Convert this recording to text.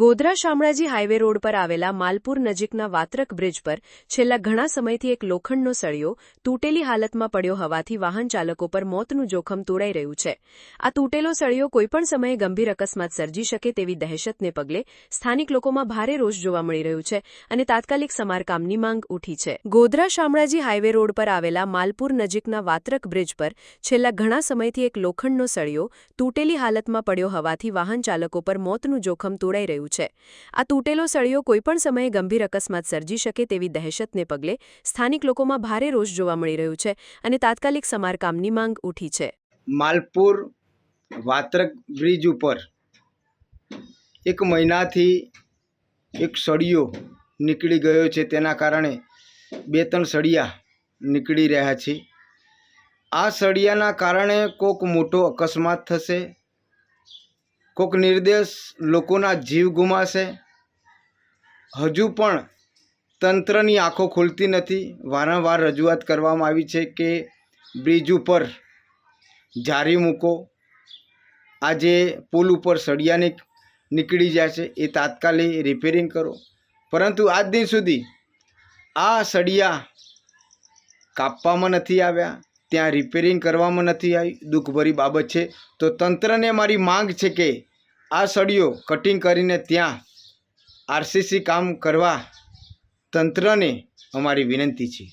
Godhra Shamlaji highway road પર આવેલા માલપુર નજીકના વાત્રક બ્રિજ પર છેલ્લા ઘણા સમયથી એક લોખંડનો સળિયો તૂટેલી હાલતમાં પડ્યો હોવાથી વાહન ચાલકો પર મોતનું જોખમ તોળાઈ રહ્યું છે। આ તૂટેલો સળિયો કોઈપણ સમયે ગંભીર અકસ્માત સર્જી શકે તેવી દહેશતને પગલે સ્થાનિક લોકોમાં ભારે રોષ જોવા મળી રહ્યું છે અને તાત્કાલિક સમારકામની માંગ ઉઠી છે। ગોધરા શામળાજી હાઈવે રોડ પર આવેલા માલપુર નજીકના વાત્રક બ્રિજ પર છેલ્લા ઘણા સમયથી એક લોખંડનો સળિયો તૂટેલી હાલતમાં પડ્યો હોવાથી વાહન ચાલકો પર મોતનું જોખમ તોળાઈ રહ્યું છે। આ તૂટેલો સળિયો કોઈપણ સમયે ગંભીર અકસ્માત સર્જી શકે તેવી દહેશતને પગલે સ્થાનિક લોકોમાં ભારે રોષ જોવા મળી રહ્યું છે અને તાત્કાલિક સમારકામની માંગ ઉઠી છે। માલપુર વાત્રક બ્રિજ ઉપર એક મહિનાથી એક સળિયો નીકળી ગયો છે, તેના કારણે 2-3 સળિયા નીકળી રહ્યા છે। આ સળિયાના કારણે કોઈક મોટો અકસ્માત થશે, કોઈક નિર્દોષ લોકોના જીવ ગુમાશે। હજુ પણ તંત્રની આંખો ખુલતી નથી। વારંવાર રજૂઆત કરવામાં આવી છે કે બ્રિજ ઉપર જારી મૂકો, આ જે પુલ ઉપર સળિયા નીકળી જાય છે એ તાત્કાલિક રિપેરિંગ કરો, પરંતુ આજ દિન સુધી આ સળિયા કાપવામાં નથી આવ્યા, ત્યાં રિપેરિંગ કરવામાં નથી આવી। દુઃખભરી બાબત છે। તો તંત્રને મારી માંગ છે કે આ સળિયો કટિંગ કરીને ત્યાં આરસીસી કામ કરવા તંત્રને અમારી વિનંતી છે।